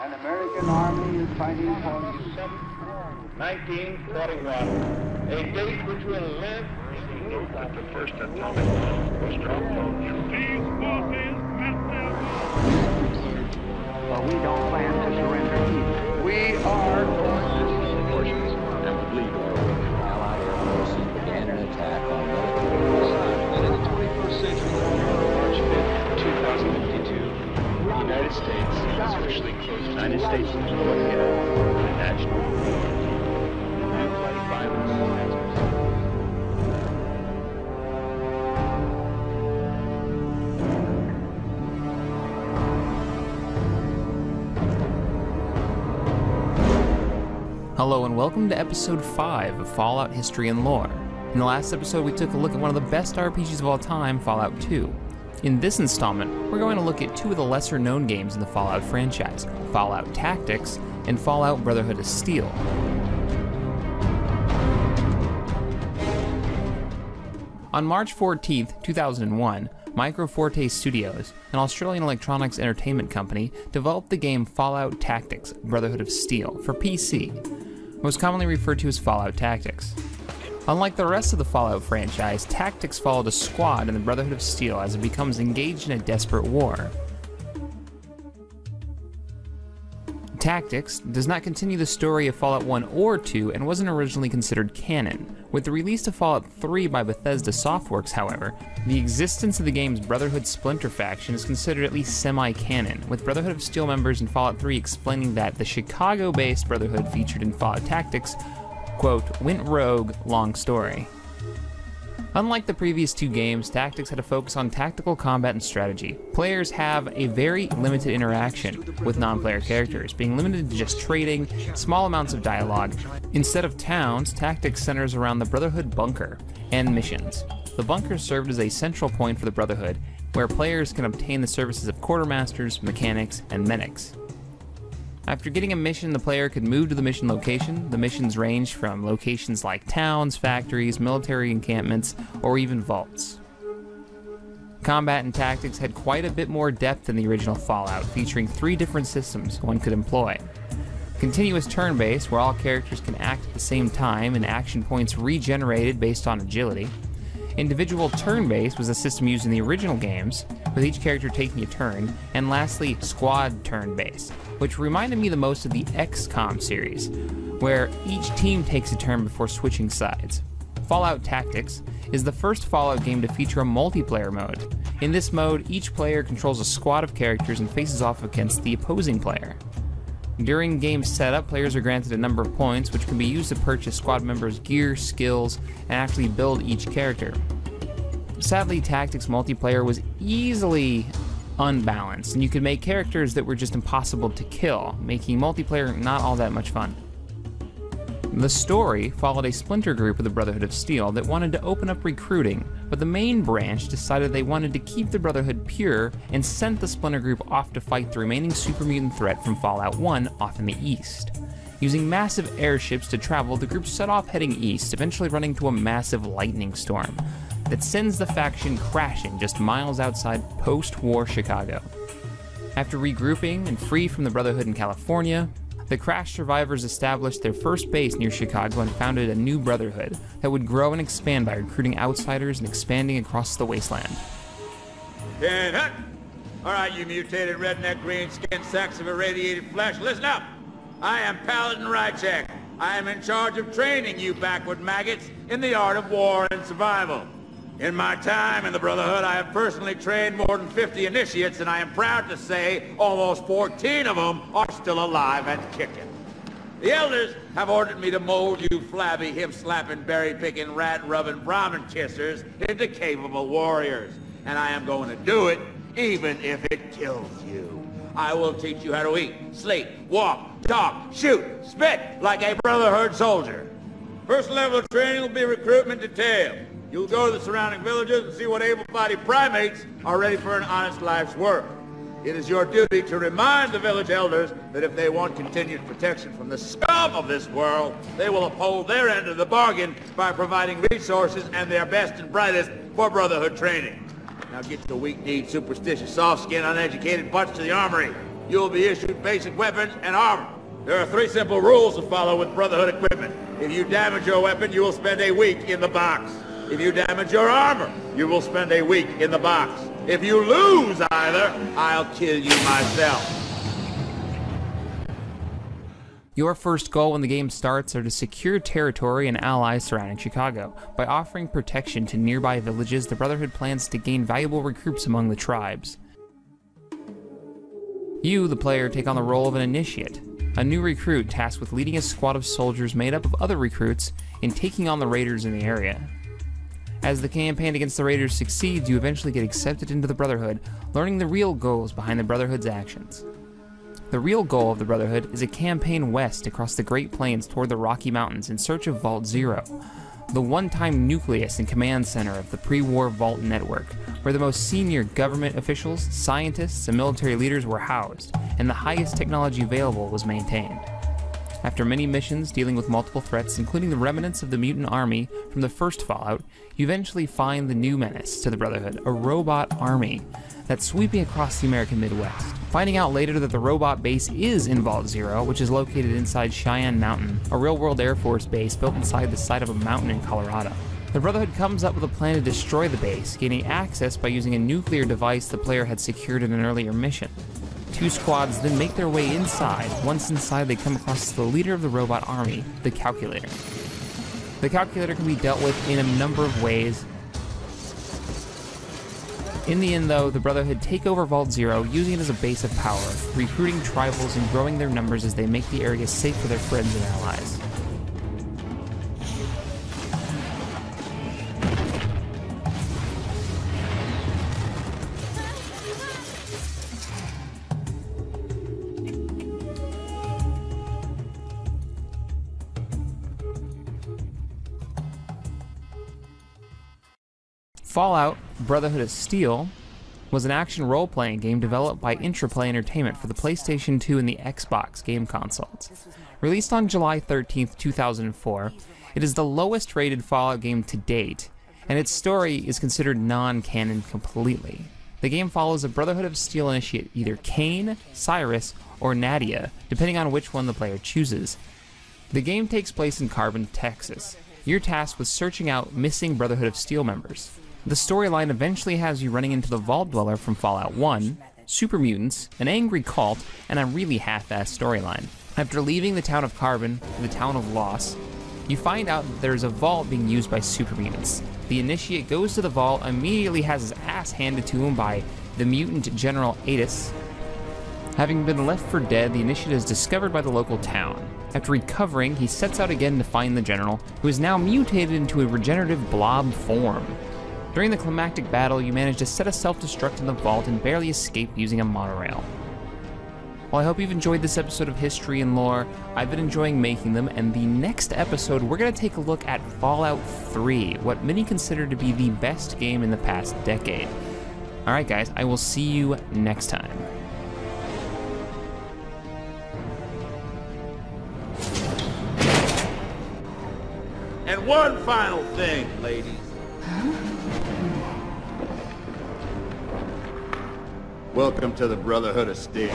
An American army is fighting for 1941, a date which will live. Note that the first atomic bomb was dropped on June. These forces met their but we don't plan to surrender either. We are portions and would lead Allied air forces began an attack on And in the 21st century, on March 5th, 2052, the United States has officially closed. the United States is going to the national violence. Hello and welcome to episode 5 of Fallout History and Lore. In the last episode we took a look at one of the best RPGs of all time, Fallout 2. In this installment, we're going to look at two of the lesser known games in the Fallout franchise, Fallout Tactics and Fallout Brotherhood of Steel. On March 14, 2001, Microforte Studios, an Australian electronics entertainment company, developed the game Fallout Tactics: Brotherhood of Steel for PC, most commonly referred to as Fallout Tactics. Unlike the rest of the Fallout franchise, Tactics followed a squad in the Brotherhood of Steel as it becomes engaged in a desperate war. Tactics does not continue the story of Fallout 1 or 2 and wasn't originally considered canon. With the release of Fallout 3 by Bethesda Softworks, however, the existence of the game's Brotherhood Splinter faction is considered at least semi-canon, with Brotherhood of Steel members in Fallout 3 explaining that the Chicago-based Brotherhood featured in Fallout Tactics, quote, went rogue, long story. Unlike the previous two games, Tactics had a focus on tactical combat and strategy. Players have a very limited interaction with non-player characters, being limited to just trading, small amounts of dialogue. Instead of towns, Tactics centers around the Brotherhood bunker and missions. The bunker served as a central point for the Brotherhood, where players can obtain the services of quartermasters, mechanics, and medics. After getting a mission, the player could move to the mission location. The missions range from locations like towns, factories, military encampments, or even vaults. Combat and Tactics had quite a bit more depth than the original Fallout, featuring 3 different systems one could employ. Continuous turn-based, where all characters can act at the same time and action points regenerated based on agility. Individual turn-based was a system used in the original games, with each character taking a turn, and lastly, squad turn-based, which reminded me the most of the XCOM series, where each team takes a turn before switching sides. Fallout Tactics is the first Fallout game to feature a multiplayer mode. In this mode, each player controls a squad of characters and faces off against the opposing player. During game setup, players are granted a number of points, which can be used to purchase squad members' gear, skills, and actually build each character. Sadly, Tactics multiplayer was easily unbalanced, and you could make characters that were just impossible to kill, making multiplayer not all that much fun. The story followed a splinter group of the Brotherhood of Steel that wanted to open up recruiting, but the main branch decided they wanted to keep the Brotherhood pure and sent the splinter group off to fight the remaining super mutant threat from Fallout 1 off in the east. Using massive airships to travel, the group set off heading east, eventually running into a massive lightning storm that sends the faction crashing just miles outside post-war Chicago. After regrouping and free from the Brotherhood in California, the crash survivors established their first base near Chicago and founded a new Brotherhood that would grow and expand by recruiting outsiders and expanding across the wasteland. And hut! Alright, you mutated redneck green-skinned sacks of irradiated flesh, listen up! I am Paladin Rychek. I am in charge of training you backward maggots in the art of war and survival. In my time in the Brotherhood, I have personally trained more than 50 initiates, and I am proud to say almost 14 of them are still alive and kicking. The elders have ordered me to mold you flabby, hip-slapping, berry-picking, rat-rubbing Brahmin kissers into capable warriors. And I am going to do it, even if it kills you. I will teach you how to eat, sleep, walk, talk, shoot, spit like a Brotherhood soldier. First level of training will be recruitment detail. You'll go to the surrounding villages and see what able-bodied primates are ready for an honest life's work. It is your duty to remind the village elders that if they want continued protection from the scum of this world, they will uphold their end of the bargain by providing resources and their best and brightest for Brotherhood training. Now get your weak-kneed, superstitious, soft-skinned, uneducated butts to the armory. you will be issued basic weapons and armor. There are 3 simple rules to follow with Brotherhood equipment. If you damage your weapon, you will spend a week in the box. If you damage your armor, you will spend a week in the box. If you lose either, I'll kill you myself. Your first goal when the game starts are to secure territory and allies surrounding Chicago. By offering protection to nearby villages, the Brotherhood plans to gain valuable recruits among the tribes. You, the player, take on the role of an initiate, a new recruit tasked with leading a squad of soldiers made up of other recruits in taking on the raiders in the area. As the campaign against the raiders succeeds, you eventually get accepted into the Brotherhood, learning the real goals behind the Brotherhood's actions. The real goal of the Brotherhood is a campaign west across the Great Plains toward the Rocky Mountains in search of Vault Zero, the one-time nucleus and command center of the pre-war Vault network, where the most senior government officials, scientists, and military leaders were housed, and the highest technology available was maintained. After many missions dealing with multiple threats, including the remnants of the mutant army from the first Fallout, you eventually find the new menace to the Brotherhood, a robot army that's sweeping across the American Midwest. Finding out later that the robot base is in Vault Zero, which is located inside Cheyenne Mountain, a real-world Air Force base built inside the side of a mountain in Colorado. The Brotherhood comes up with a plan to destroy the base, gaining access by using a nuclear device the player had secured in an earlier mission. 2 squads then make their way inside. Once inside, they come across the leader of the robot army, the Calculator. The Calculator can be dealt with in a number of ways. In the end, though, the Brotherhood take over Vault Zero, using it as a base of power, recruiting tribals and growing their numbers as they make the area safe for their friends and allies. Fallout: Brotherhood of Steel was an action role-playing game developed by Intraplay Entertainment for the PlayStation 2 and the Xbox game consoles. Released on July 13th, 2004, it is the lowest-rated Fallout game to date, and its story is considered non-canon completely. The game follows a Brotherhood of Steel initiate, either Kane, Cyrus, or Nadia, depending on which one the player chooses. The game takes place in Carbon, Texas. You're tasked with searching out missing Brotherhood of Steel members. The storyline eventually has you running into the Vault Dweller from Fallout 1, super mutants, an angry cult, and a really half-assed storyline. After leaving the town of Carbon to the town of Loss, you find out that there is a vault being used by super mutants. The initiate goes to the vault, immediately has his ass handed to him by the mutant General Atis. Having been left for dead, the initiate is discovered by the local town. After recovering, he sets out again to find the general, who is now mutated into a regenerative blob form. During the climactic battle, you manage to set a self-destruct in the vault and barely escape using a monorail. Well, I hope you've enjoyed this episode of History and Lore. I've been enjoying making them, and the next episode, we're going to take a look at Fallout 3, what many consider to be the best game in the past decade. Alright guys, I will see you next time. And one final thing, ladies. Welcome to the Brotherhood of Steel.